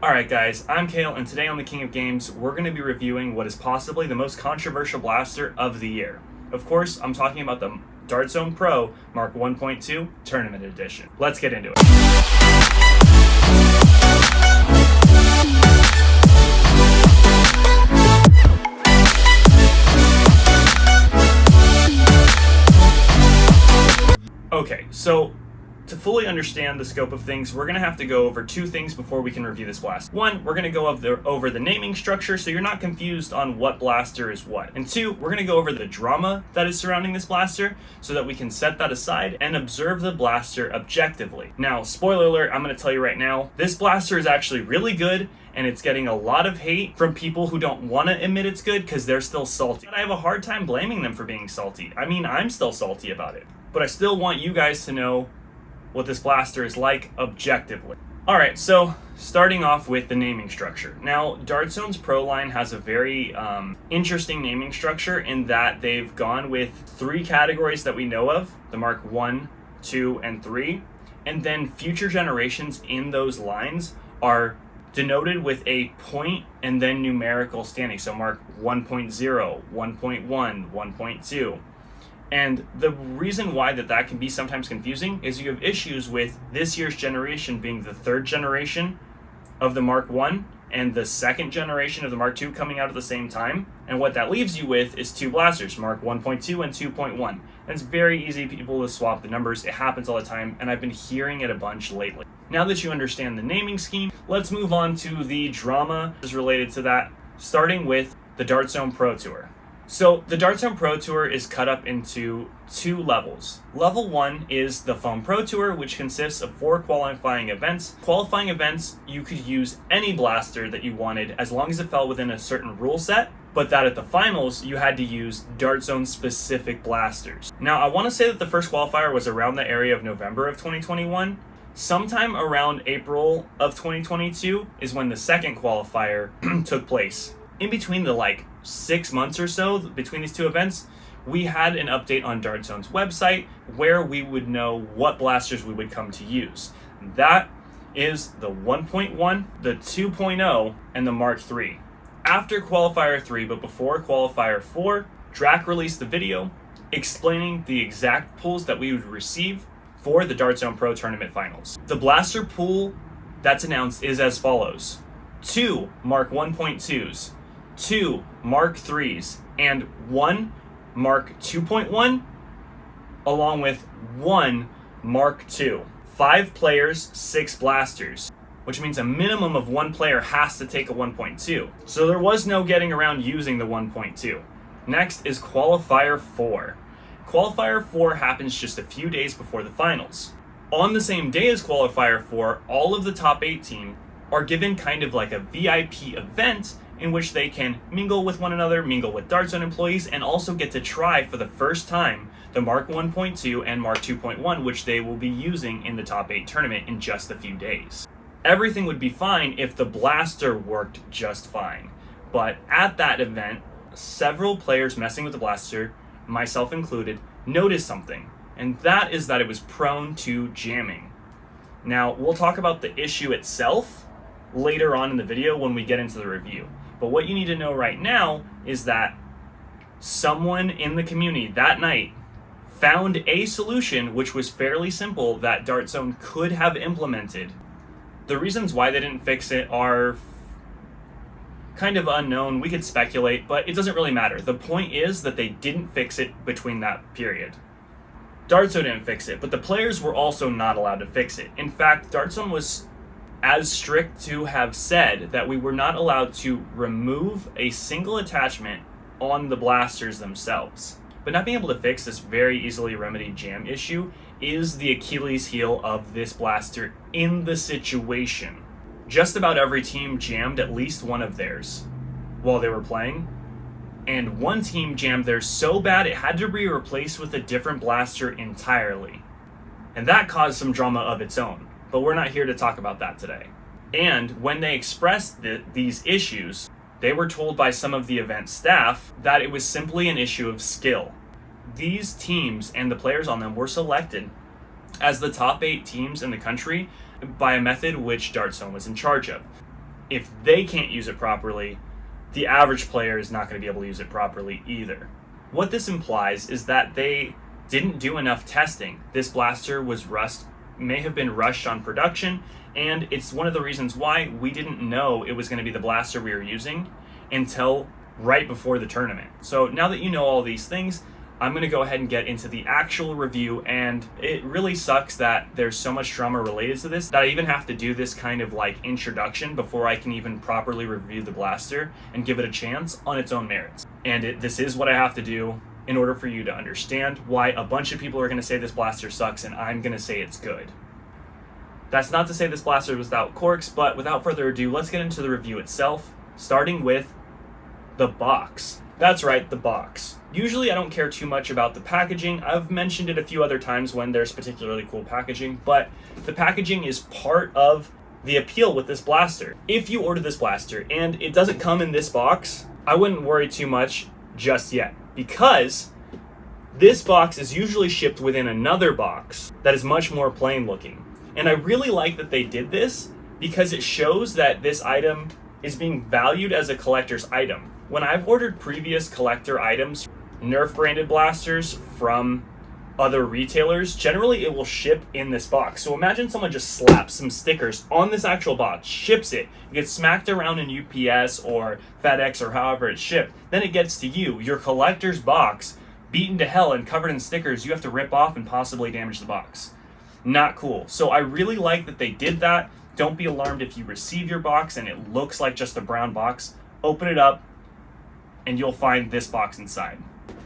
Alright guys, I'm Kale, and today on the King of Games, we're going to be reviewing what is possibly the most controversial blaster of the year. Of course, I'm talking about the Dart Zone Pro Mark 1.2 Tournament Edition. Let's get into it. Okay, so to fully understand the scope of things, we're going to have to go over two things before we can review this blaster. One, we're going to go over the naming structure so you're not confused on what blaster is what. And two, we're going to go over the drama that is surrounding this blaster so that we can set that aside and observe the blaster objectively. Now, spoiler alert, I'm going to tell you right now, this blaster is actually really good and it's getting a lot of hate from people who don't want to admit it's good because they're still salty. But I have a hard time blaming them for being salty. I mean, I'm still salty about it. But I still want you guys to know what this blaster is like objectively. Alright, so starting off with the naming structure. Now, Dart Zone's Pro line has a very interesting naming structure in that they've gone with three categories that we know of, the Mark 1, 2, and 3, and then future generations in those lines are denoted with a point and then numerical standing. So Mark 1.0, 1.1, 1.2. And the reason why that can be sometimes confusing is you have issues with this year's generation being the third generation of the Mark 1 and the second generation of the Mark 2 coming out at the same time. And what that leaves you with is two blasters, Mark 1.2 and 2.1. And it's very easy for people to swap the numbers. It happens all the time, and I've been hearing it a bunch lately. Now that you understand the naming scheme, let's move on to the drama that is related to that, starting with the Dart Zone Pro Tour. So the Dart Zone Pro Tour is cut up into two levels. Level 1 is the Foam Pro Tour, which consists of 4 qualifying events. Qualifying events, you could use any blaster that you wanted as long as it fell within a certain rule set, but that at the finals, you had to use Dart Zone specific blasters. Now, I want to say that the first qualifier was around the area of November of 2021. Sometime around April of 2022 is when the second qualifier took place. In between the 6 months or so between these two events, we had an update on Dart Zone's website where we would know what blasters we would come to use. That is the 1.1, the 2.0, and the Mark III. After Qualifier 3, but before Qualifier 4, Drac released the video explaining the exact pools that we would receive for the Dart Zone Pro Tournament Finals. The blaster pool that's announced is as follows: 2 Mark 1.2s, 2 Mark 3s, and 1 Mark 2.1, along with 1 Mark 2. 5 players, 6 blasters, which means a minimum of 1 player has to take a 1.2. So there was no getting around using the 1.2. Next is Qualifier 4. Qualifier 4 happens just a few days before the finals. On the same day as Qualifier 4, all of the top 8 teams are given kind of like a VIP event in which they can mingle with one another, mingle with Dart Zone employees, and also get to try for the first time the Mark 1.2 and Mark 2.1, which they will be using in the top 8 tournament in just a few days. Everything would be fine if the blaster worked just fine. But at that event, several players messing with the blaster, myself included, noticed something, and that is that it was prone to jamming. Now, we'll talk about the issue itself later on in the video when we get into the review. But what you need to know right now is that someone in the community that night found a solution which was fairly simple that Dart Zone could have implemented. The reasons why they didn't fix it are kind of unknown. We could speculate, but it doesn't really matter. The point is that they didn't fix it between that period. Dart Zone didn't fix it, but the players were also not allowed to fix it. In fact, Dart Zone was as strict to have said that we were not allowed to remove a single attachment on the blasters themselves. But not being able to fix this very easily remedied jam issue is the Achilles heel of this blaster in the situation. Just about every team jammed at least one of theirs while they were playing, and one team jammed theirs so bad it had to be replaced with a different blaster entirely. And that caused some drama of its own. But we're not here to talk about that today. And when they expressed these issues, they were told by some of the event staff that it was simply an issue of skill. These teams and the players on them were selected as the top 8 teams in the country by a method which Dart Zone was in charge of. if they can't use it properly, the average player is not going to be able to use it properly either. What this implies is that they didn't do enough testing. This blaster may have been rushed on production, and it's one of the reasons why we didn't know it was going to be the blaster we were using until right before the tournament. So now that you know all these things, I'm going to go ahead and get into the actual review, and it really sucks that there's so much drama related to this that I even have to do this kind of like introduction before I can even properly review the blaster and give it a chance on its own merits. And this is what I have to do in order for you to understand why a bunch of people are going to say this blaster sucks and I'm going to say it's good. That's not to say this blaster was without quirks, but without further ado, let's get into the review itself, starting with the box. That's right, the box. Usually I don't care too much about the packaging. I've mentioned it a few other times when there's particularly cool packaging, but the packaging is part of the appeal with this blaster. If you order this blaster and it doesn't come in this box, I wouldn't worry too much just yet, because this box is usually shipped within another box that is much more plain looking. And I really like that they did this because it shows that this item is being valued as a collector's item. When I've ordered previous collector items, Nerf branded blasters from other retailers, generally it will ship in this box. So imagine someone just slaps some stickers on this actual box, ships it, it gets smacked around in UPS or FedEx or however it's shipped. Then it gets to you, your collector's box, beaten to hell and covered in stickers you have to rip off and possibly damage the box. Not cool. So I really like that they did that. Don't be alarmed if you receive your box and it looks like just a brown box. Open it up and you'll find this box inside.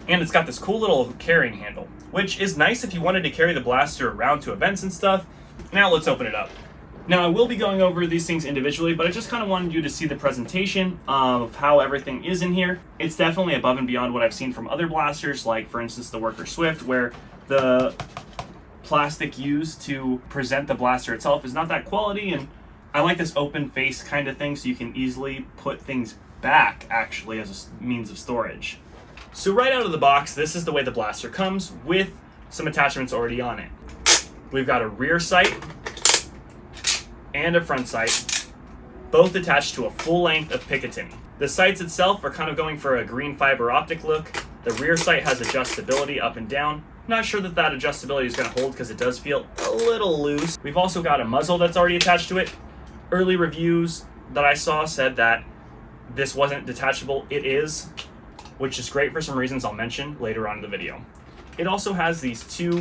And it's got this cool little carrying handle, which is nice if you wanted to carry the blaster around to events and stuff. Now let's open it up. Now I will be going over these things individually, but I just kind of wanted you to see the presentation of how everything is in here. It's definitely above and beyond what I've seen from other blasters, like for instance the Worker Swift, where the plastic used to present the blaster itself is not that quality, and I like this open face kind of thing so you can easily put things back actually as a means of storage. So right out of the box, this is the way the blaster comes with some attachments already on it. We've got a rear sight and a front sight, both attached to a full length of Picatinny. The sights itself are kind of going for a green fiber optic look. The rear sight has adjustability up and down. Not sure that adjustability is going to hold because it does feel a little loose. We've also got a muzzle that's already attached to it. Early reviews that I saw said that this wasn't detachable. It is, which is great for some reasons I'll mention later on in the video. It also has these two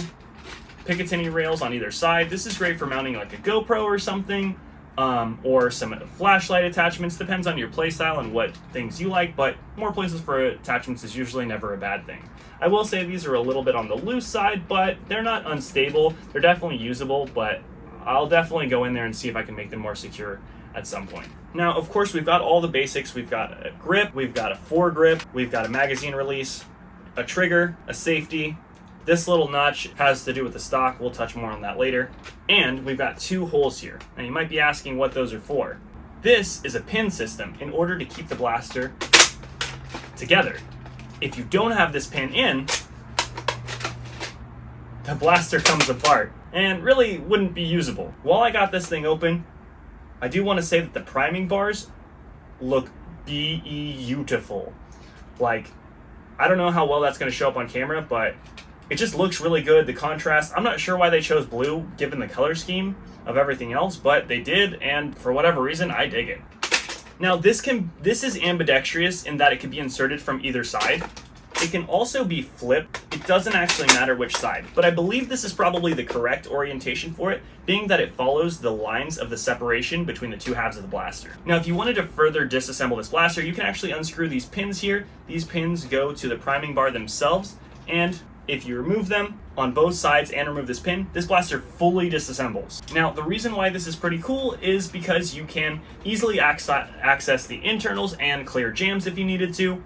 Picatinny rails on either side. This is great for mounting like a GoPro or something, or some flashlight attachments. Depends on your playstyle and what things you like, but more places for attachments is usually never a bad thing. I will say these are a little bit on the loose side, but they're not unstable. They're definitely usable, but I'll definitely go in there and see if I can make them more secure at some point. Now, of course, we've got all the basics. We've got a grip, we've got a foregrip, we've got a magazine release, a trigger, a safety. This little notch has to do with the stock. We'll touch more on that later. And we've got two holes here. Now, you might be asking what those are for. This is a pin system in order to keep the blaster together. If you don't have this pin in, the blaster comes apart and really wouldn't be usable. While I got this thing open, I do want to say that the priming bars look beautiful. Like, I don't know how well that's going to show up on camera, but it just looks really good. The contrast, I'm not sure why they chose blue given the color scheme of everything else, but they did, and for whatever reason, I dig it. Now, this is ambidextrous in that it can be inserted from either side. It can also be flipped. It doesn't actually matter which side, but I believe this is probably the correct orientation for it, being that it follows the lines of the separation between the two halves of the blaster. Now, if you wanted to further disassemble this blaster, you can actually unscrew these pins here. These pins go to the priming bar themselves, and if you remove them on both sides and remove this pin, this blaster fully disassembles. Now, the reason why this is pretty cool is because you can easily access the internals and clear jams if you needed to.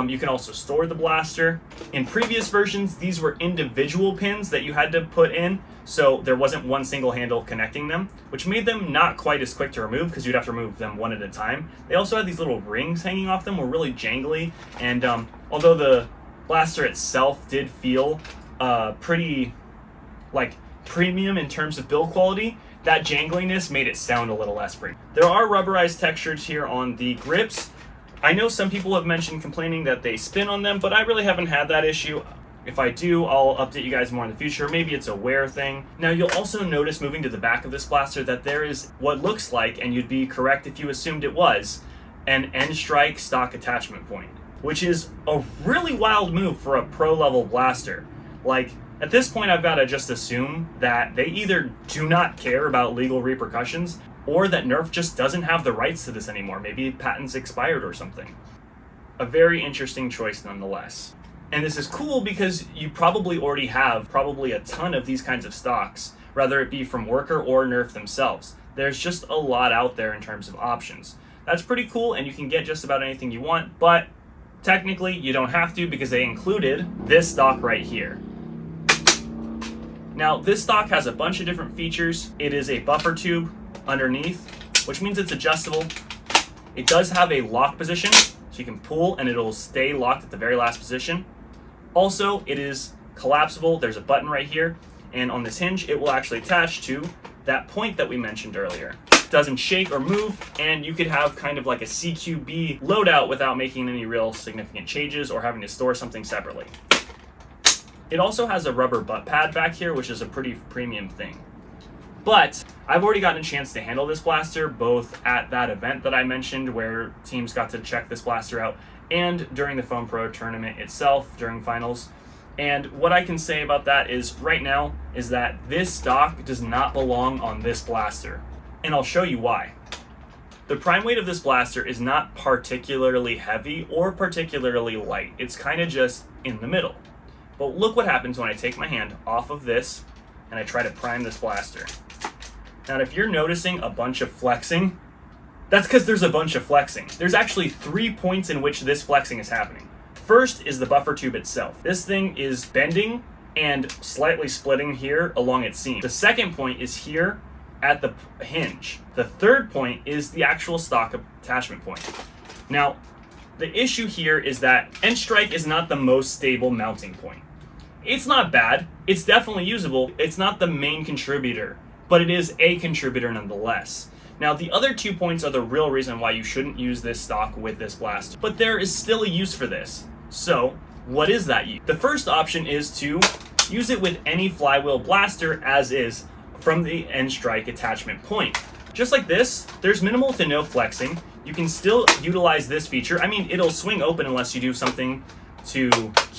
You can also store the blaster. In previous versions, these were individual pins that you had to put in, so there wasn't one single handle connecting them, which made them not quite as quick to remove because you'd have to remove them one at a time. They also had these little rings hanging off them, were really jangly, and although the blaster itself did feel pretty like premium in terms of build quality, that jangliness made it sound a little less premium. There are rubberized textures here on the grips. I know some people have mentioned complaining that they spin on them, but I really haven't had that issue. If I do, I'll update you guys more in the future. Maybe it's a wear thing. Now, you'll also notice moving to the back of this blaster that there is what looks like, and you'd be correct if you assumed it was, an N-Strike stock attachment point, which is a really wild move for a pro-level blaster. Like, at this point, I've got to just assume that they either do not care about legal repercussions, or that Nerf just doesn't have the rights to this anymore. Maybe patents expired or something. A very interesting choice nonetheless. And this is cool because you probably already have a ton of these kinds of stocks, whether it be from Worker or Nerf themselves. There's just a lot out there in terms of options. That's pretty cool, and you can get just about anything you want, but technically you don't have to because they included this stock right here. Now, this stock has a bunch of different features. It is a buffer tube underneath, which means it's adjustable. It does have a lock position, so you can pull and it'll stay locked at the very last position. Also, it is collapsible. There's a button right here, and on this hinge, it will actually attach to that point that we mentioned earlier. It doesn't shake or move, and you could have kind of like a CQB loadout without making any real significant changes or having to store something separately. It also has a rubber butt pad back here, which is a pretty premium thing. But I've already gotten a chance to handle this blaster, both at that event that I mentioned where teams got to check this blaster out, and during the Foam Pro tournament itself during finals. And what I can say about that is right now is that this stock does not belong on this blaster. And I'll show you why. The prime weight of this blaster is not particularly heavy or particularly light. It's kind of just in the middle. But look what happens when I take my hand off of this and I try to prime this blaster. Now, if you're noticing a bunch of flexing, that's because there's a bunch of flexing. There's actually 3 points in which this flexing is happening. First is the buffer tube itself. This thing is bending and slightly splitting here along its seam. The second point is here at the hinge. The third point is the actual stock attachment point. Now, the issue here is that N-Strike is not the most stable mounting point. It's not bad. It's definitely usable. It's not the main contributor, but it is a contributor nonetheless. Now, the other 2 points are the real reason why you shouldn't use this stock with this blaster, but there is still a use for this. So, what is that use? The first option is to use it with any flywheel blaster as is from the N-Strike attachment point. Just like this, there's minimal to no flexing. You can still utilize this feature. I mean, it'll swing open unless you do something to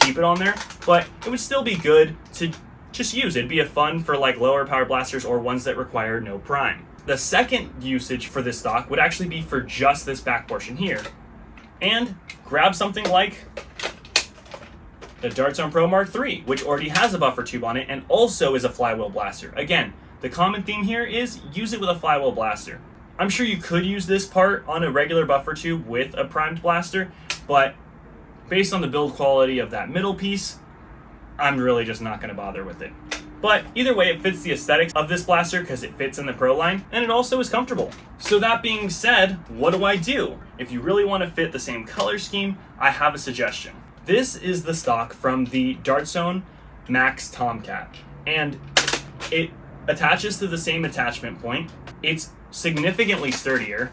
keep it on there, but it would still be good to just use. It'd be a fun for like lower power blasters or ones that require no prime. The second usage for this stock would actually be for just this back portion here. And grab something like the Dart Zone Pro Mark III, which already has a buffer tube on it and also is a flywheel blaster. Again, the common theme here is use it with a flywheel blaster. I'm sure you could use this part on a regular buffer tube with a primed blaster, but based on the build quality of that middle piece, I'm really just not going to bother with it. But either way, it fits the aesthetics of this blaster because it fits in the Pro line, and it also is comfortable. So that being said, what do I do? If you really want to fit the same color scheme, I have a suggestion. This is the stock from the Dart Zone Max Tomcat, and it attaches to the same attachment point. It's significantly sturdier,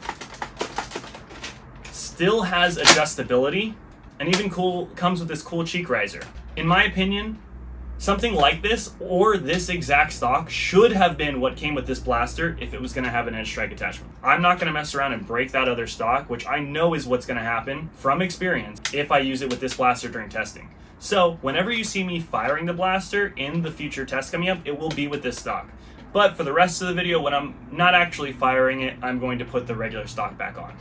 still has adjustability, and even comes with this cool cheek riser. In my opinion, something like this or this exact stock should have been what came with this blaster if it was going to have an N-Strike attachment. I'm not going to mess around and break that other stock, which I know is what's going to happen from experience if I use it with this blaster during testing. So whenever you see me firing the blaster in the future test coming up, it will be with this stock. But for the rest of the video, when I'm not actually firing it, I'm going to put the regular stock back on.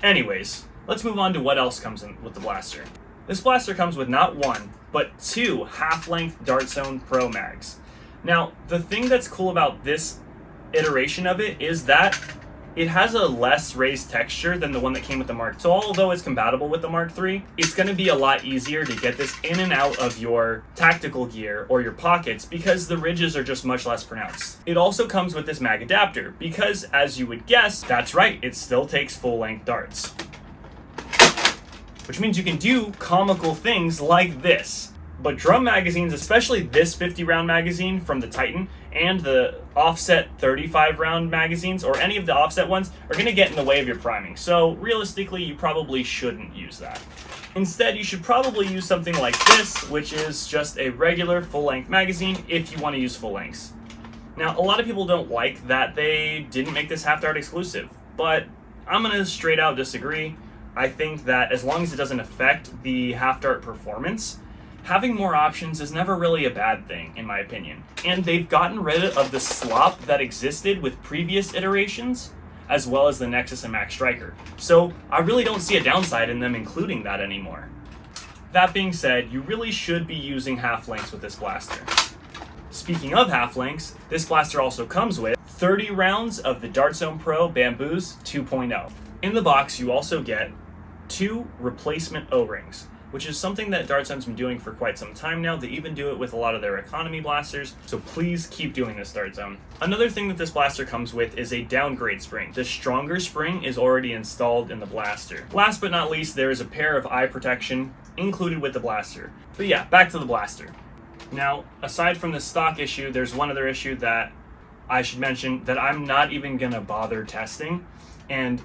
Anyways, let's move on to what else comes in with the blaster. This blaster comes with not one, but 2 half-length Dart Zone Pro mags. Now, the thing that's cool about this iteration of it is that it has a less raised texture than the one that came with the Mark II. So although it's compatible with the Mark III, it's going to be a lot easier to get this in and out of your tactical gear or your pockets because the ridges are just much less pronounced. It also comes with this mag adapter because, as you would guess, that's right, it still takes full-length darts. Which means you can do comical things like this. But drum magazines, especially this 50-round magazine from the Titan and the offset 35 round magazines or any of the offset ones are going to get in the way of your priming. So realistically, you probably shouldn't use that. Instead, you should probably use something like this, which is just a regular full-length magazine if you want to use full lengths. Now, a lot of people don't like that they didn't make this half dart exclusive, but I'm going to straight out disagree. I think that as long as it doesn't affect the half dart performance, having more options is never really a bad thing, in my opinion. And they've gotten rid of the slop that existed with previous iterations, as well as the Nexus and Max Striker. So I really don't see a downside in them including that anymore. That being said, you really should be using half lengths with this blaster. Speaking of half lengths, this blaster also comes with 30 rounds of the Dart Zone Pro Bamboos 2.0. In the box, you also get 2 replacement O-rings, which is something that Dart Zone's been doing for quite some time now. They even do it with a lot of their economy blasters, so please keep doing this, Dart Zone. Another thing that this blaster comes with is a downgrade spring. The stronger spring is already installed in the blaster. Last but not least, there is a pair of eye protection included with the blaster. But yeah, back to the blaster. Now, aside from the stock issue, there's one other issue that I should mention that I'm not even gonna bother testing, and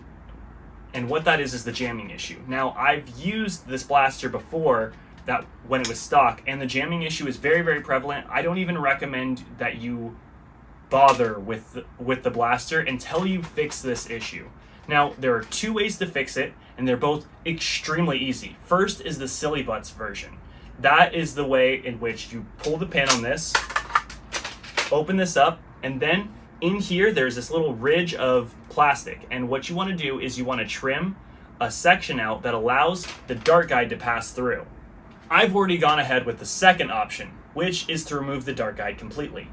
what that is the jamming issue. Now, I've used this blaster before that when it was stock, and the jamming issue is very, very prevalent. I don't even recommend that you bother with the blaster until you fix this issue. Now, there are 2 ways to fix it, and they're both extremely easy. First is the Silly Butts version. That is the way in which you pull the pin on this, open this up, and then in here there's this little ridge of plastic, and what you want to do is you want to trim a section out that allows the dart guide to pass through. I've already gone ahead with the second option, which is to remove the dart guide completely.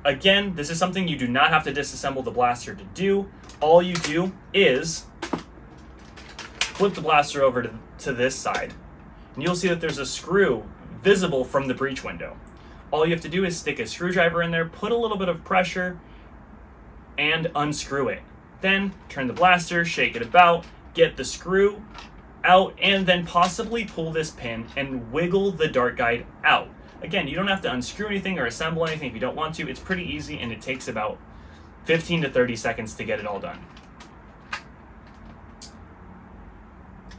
Again, this is something you do not have to disassemble the blaster to do. All you do is flip the blaster over to this side, and you'll see that there's a screw visible from the breech window. All you have to do is stick a screwdriver in there, put a little bit of pressure, and unscrew it. Then turn the blaster, shake it about, get the screw out, and then possibly pull this pin and wiggle the dart guide out. Again, you don't have to unscrew anything or assemble anything if you don't want to. It's pretty easy, and it takes about 15 to 30 seconds to get it all done.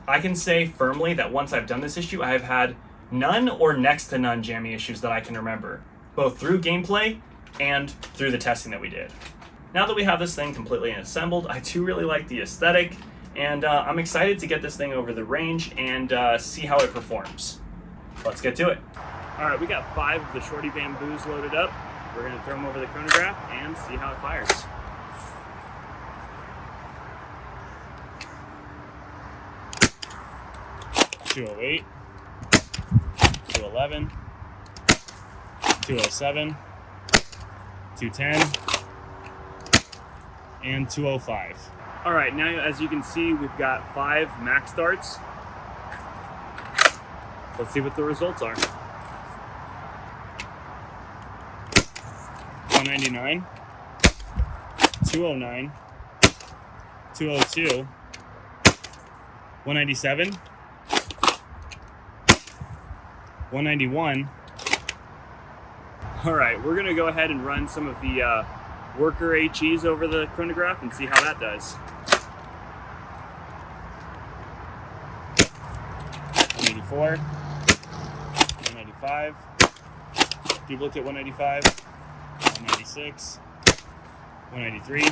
I can say firmly that once I've done this issue, I have had none or next to none jamming issues that I can remember, both through gameplay and through the testing that we did. Now that we have this thing completely assembled, I do really like the aesthetic, and I'm excited to get this thing over the range and see how it performs. Let's get to it. All right, we got 5 of the Shorty Bamboos loaded up. We're gonna throw them over the chronograph and see how it fires. .208, 211, 207, 210, and 205. All right, now as you can see, we've got 5 max darts. Let's see what the results are. 199, 209, 202, 197, 191. All right, we're gonna go ahead and run some of the worker HEs over the chronograph and see how that does. 184, 195, duplicate 185, 196, 193.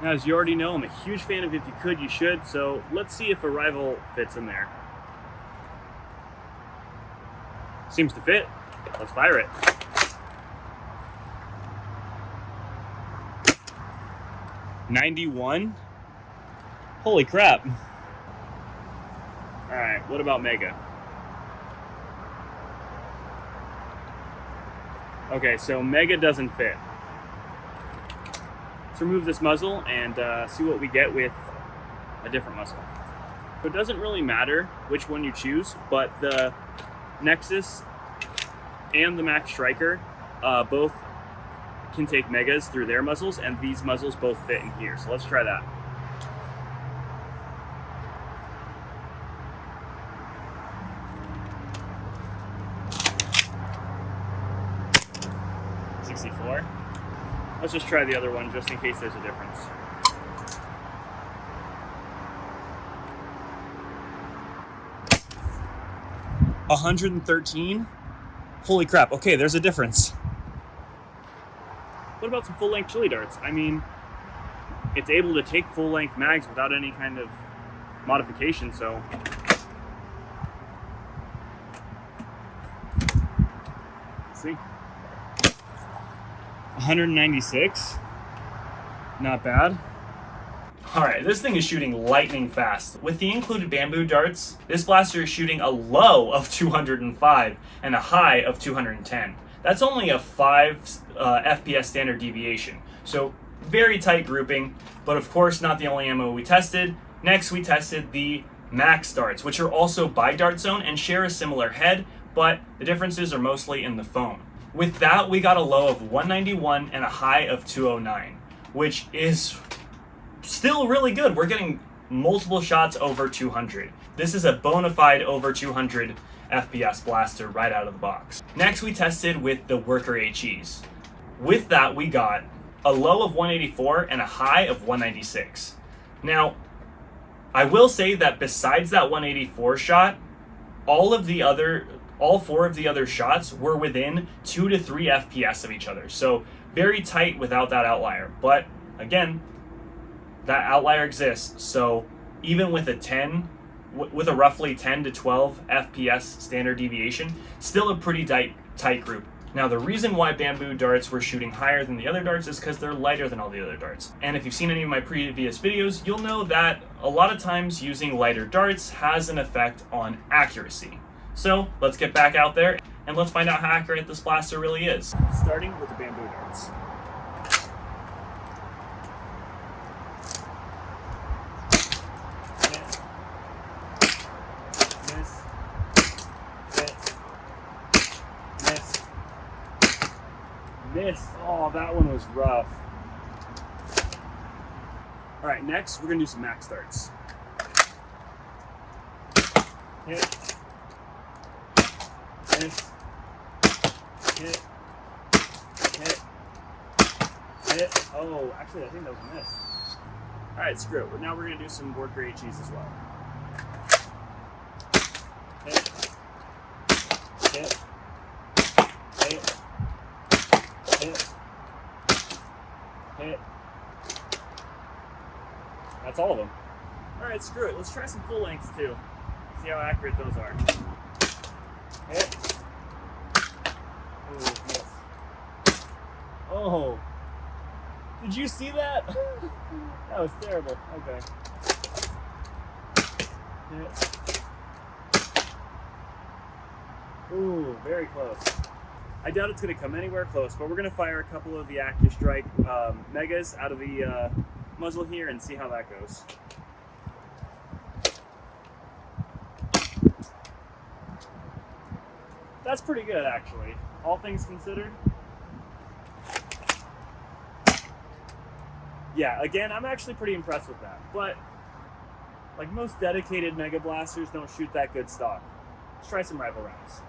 Now, as you already know, I'm a huge fan of If You Could, You Should, so let's see if Arrival fits in there. Seems to fit. Let's fire it. .91? Holy crap. Alright, what about Mega? Okay, so Mega doesn't fit. Let's remove this muzzle and see what we get with a different muzzle. So it doesn't really matter which one you choose, but the Nexus and the Max Striker both can take Megas through their muzzles, and these muzzles both fit in here. So let's try that. .64. Let's just try the other one just in case there's a difference. $113. Holy crap. Okay, there's a difference. What about some full-length chili darts? I mean, it's able to take full-length mags without any kind of modification, so... Let's see. 196. Not bad. Alright, this thing is shooting lightning fast. With the included bamboo darts, this blaster is shooting a low of 205 and a high of 210. That's only a 5 FPS standard deviation. So very tight grouping, but of course not the only ammo we tested. Next we tested the max darts, which are also by dart zone and share a similar head, but the differences are mostly in the foam. With that, we got a low of 191 and a high of 209, which is still really good. We're getting multiple shots over 200. This is a bona fide over 200 FPS blaster right out of the box. Next, we tested with the Worker HEs. With that, we got a low of 184 and a high of 196. Now, I will say that besides that 184 shot, all 4 of the other shots were within 2 to 3 FPS of each other. So very tight without that outlier. But again, that outlier exists. So even with a roughly 10 to 12 FPS standard deviation, still a pretty tight group. Now, the reason why bamboo darts were shooting higher than the other darts is because they're lighter than all the other darts. And if you've seen any of my previous videos, you'll know that a lot of times using lighter darts has an effect on accuracy. So let's get back out there and let's find out how accurate this blaster really is. Starting with the bamboo darts. Miss. Oh, that one was rough. All right, next we're gonna do some max darts. Hit. Miss. Hit. Hit. Hit. Oh, actually, I think that was a miss. All right, screw it. Now we're gonna do some Worker HEs as well. Hit. Hit. Hit. Hit. Hit. That's all of them. Alright, screw it. Let's try some full lengths too. See how accurate those are. Hit. Ooh, miss. Oh. Did you see that? That was terrible. Okay. Hit. Ooh, very close. I doubt it's going to come anywhere close, but we're going to fire a couple of the Active Strike Megas out of the muzzle here and see how that goes. That's pretty good, actually, all things considered. Yeah, again, I'm actually pretty impressed with that, but like most dedicated Mega Blasters don't shoot that good stock. Let's try some rival rounds.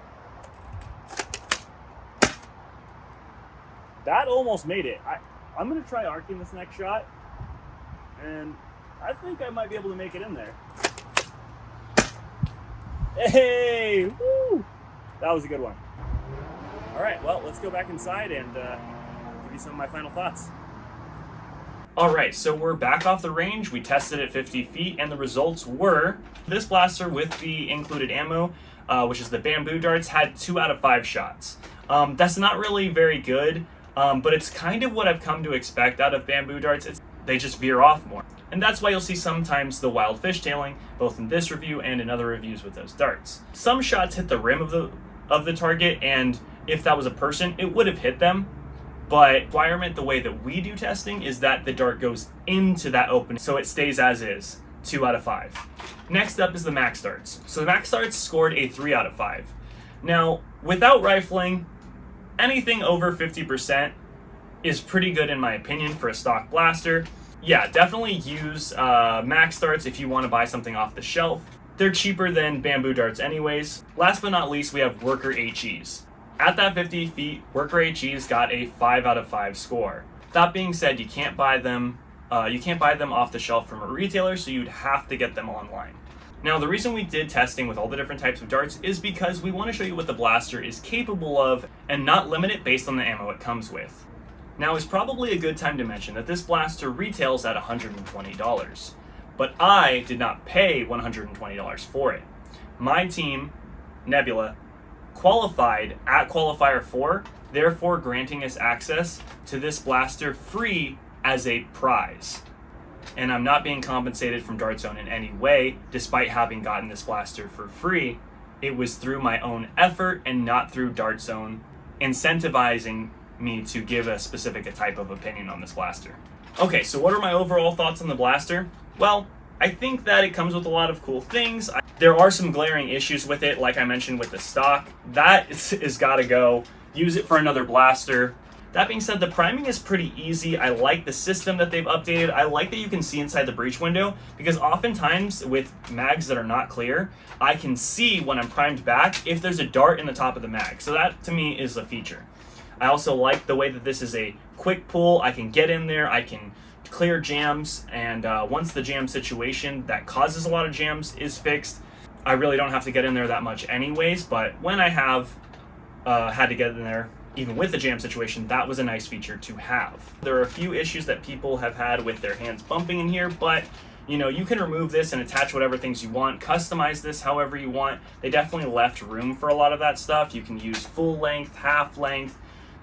That almost made it. I'm going to try arcing this next shot, and I think I might be able to make it in there. Hey! Woo! That was a good one. All right, well, let's go back inside and give you some of my final thoughts. All right, so we're back off the range. We tested at 50 feet, and the results were this blaster with the included ammo, which is the bamboo darts, had 2 out of 5 shots. That's not really very good. But it's kind of what I've come to expect out of bamboo darts. They just veer off more. And that's why you'll see sometimes the wild fishtailing, both in this review and in other reviews with those darts. Some shots hit the rim of the target, and if that was a person, it would have hit them. But the requirement, the way that we do testing, is that the dart goes into that opening, so it stays as is, 2 out of 5. Next up is the max darts. So the max darts scored a 3 out of 5. Now, without rifling, anything over 50% is pretty good in my opinion for a stock blaster. Yeah, definitely use max darts if you want to buy something off the shelf. They're cheaper than bamboo darts anyways. Last but not least, we have Worker HEs. At that 50 feet, Worker HEs got a 5 out of 5 score. That being said, you can't buy them off the shelf from a retailer, so you'd have to get them online. Now, the reason we did testing with all the different types of darts is because we want to show you what the blaster is capable of and not limit it based on the ammo it comes with. Now is probably a good time to mention that this blaster retails at $120, but I did not pay $120 for it. My team, Nebula, qualified at Qualifier 4, therefore granting us access to this blaster free as a prize. And I'm not being compensated from Dart Zone in any way, despite having gotten this blaster for free. It was through my own effort and not through Dart Zone incentivizing me to give a specific type of opinion on this blaster. Okay, so what are my overall thoughts on the blaster? Well, I think that it comes with a lot of cool things. There are some glaring issues with it, like I mentioned with the stock. That is gotta go. Use it for another blaster. That being said, the priming is pretty easy. I like the system that they've updated. I like that you can see inside the breech window, because oftentimes with mags that are not clear, I can see when I'm primed back if there's a dart in the top of the mag. So that to me is a feature. I also like the way that this is a quick pull. I can get in there, I can clear jams, and once the jam situation that causes a lot of jams is fixed, I really don't have to get in there that much anyways, but when I have had to get in there, even with the jam situation, that was a nice feature to have. There are a few issues that people have had with their hands bumping in here, but you know, you can remove this and attach whatever things you want, customize this however you want. They definitely left room for a lot of that stuff. You can use full length, half length.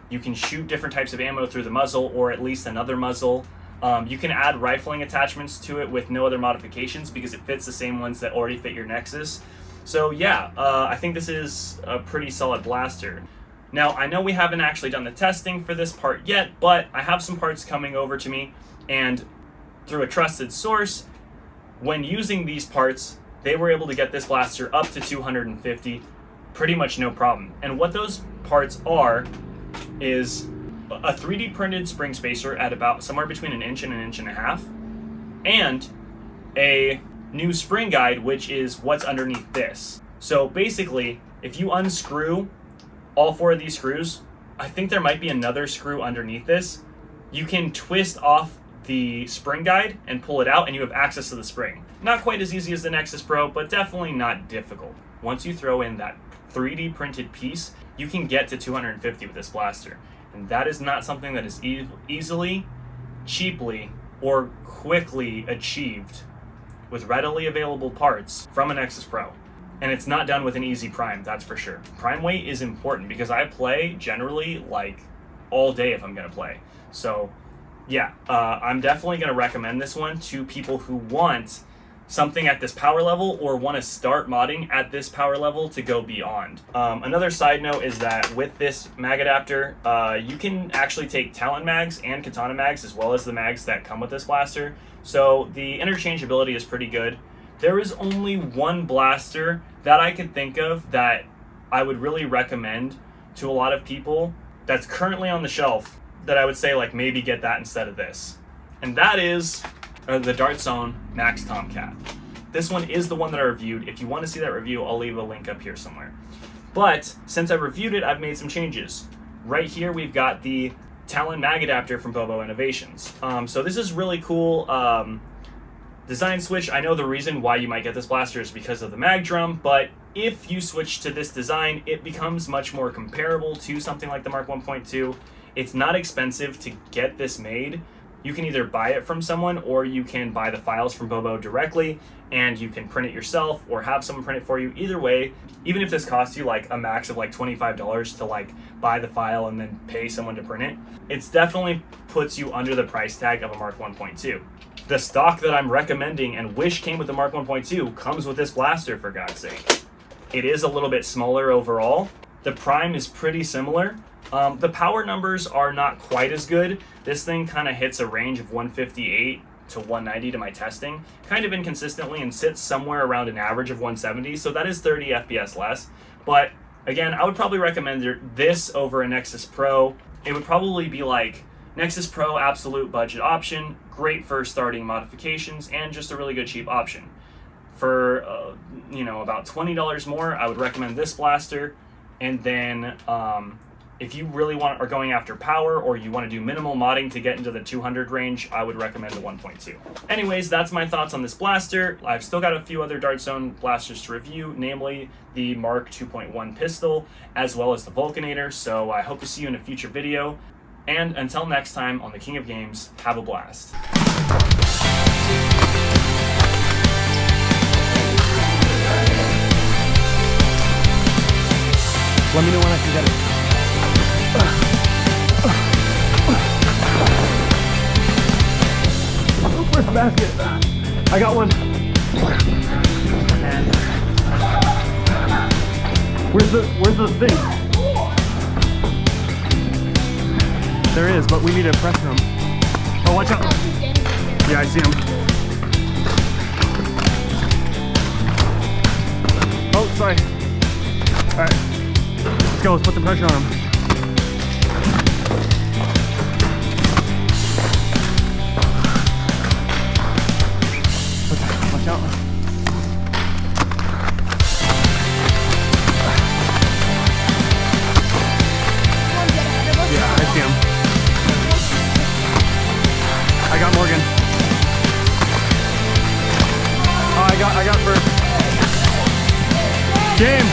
You can shoot different types of ammo through the muzzle or at least another muzzle. You can add rifling attachments to it with no other modifications because it fits the same ones that already fit your Nexus. So yeah, I think this is a pretty solid blaster. Now, I know we haven't actually done the testing for this part yet, but I have some parts coming over to me, and through a trusted source, when using these parts, they were able to get this blaster up to 250, pretty much no problem. And what those parts are is a 3D printed spring spacer at about somewhere between an inch and a half, and a new spring guide, which is what's underneath this. So basically, if you unscrew all 4 of these screws, I think there might be another screw underneath this. You can twist off the spring guide and pull it out, and you have access to the spring. Not quite as easy as the Nexus Pro, but definitely not difficult. Once you throw in that 3D printed piece, you can get to 250 with this blaster. And that is not something that is easily, cheaply, or quickly achieved with readily available parts from a Nexus Pro. And it's not done with an easy prime, that's for sure. Prime weight is important because I play generally like all day if I'm gonna play. So yeah, I'm definitely gonna recommend this one to people who want something at this power level or want to start modding at this power level to go beyond. Another side note is that with this mag adapter, you can actually take Talon mags and Katana mags as well as the mags that come with this blaster. So the interchangeability is pretty good. There is only one blaster that I could think of that I would really recommend to a lot of people that's currently on the shelf that I would say like maybe get that instead of this. And that is the Dart Zone Max Tomcat. This one is the one that I reviewed. If you want to see that review, I'll leave a link up here somewhere. But since I reviewed it, I've made some changes. Right here, we've got the Talon mag adapter from Bobo Innovations. So this is really cool. Design switch. I know the reason why you might get this blaster is because of the mag drum, but if you switch to this design, it becomes much more comparable to something like the Mark 1.2. It's not expensive to get this made. You can either buy it from someone or you can buy the files from Bobo directly and you can print it yourself or have someone print it for you. Either way, even if this costs you like a max of like $25 to like buy the file and then pay someone to print it, it's definitely puts you under the price tag of a Mark 1.2. The stock that I'm recommending and wish came with the Mark 1.2 comes with this blaster, for God's sake. It is a little bit smaller overall. The prime is pretty similar. The power numbers are not quite as good. This thing kind of hits a range of 158 to 190 to my testing, kind of inconsistently, and sits somewhere around an average of 170, so that is 30 FPS less. But again, I would probably recommend this over a Nexus Pro. It would probably be like Nexus Pro absolute budget option, great for starting modifications, and just a really good cheap option. For about $20 more, I would recommend this blaster, and then if you really are going after power, or you want to do minimal modding to get into the 200 range, I would recommend the 1.2. Anyways, that's my thoughts on this blaster. I've still got a few other Dart Zone blasters to review, namely the Mark 2.1 pistol, as well as the Vulcanator, so I hope to see you in a future video. And until next time on the King of Games, have a blast. Let me know when I can get it. Where's the basket? I got one. Where's the thing? There is, but we need to pressure him. Oh, watch out. Yeah, I see him. Oh, sorry. All right. Let's go, let's put the pressure on him. Okay, watch out. Yeah, I see him. I got Morgan. Oh, I got first. Game.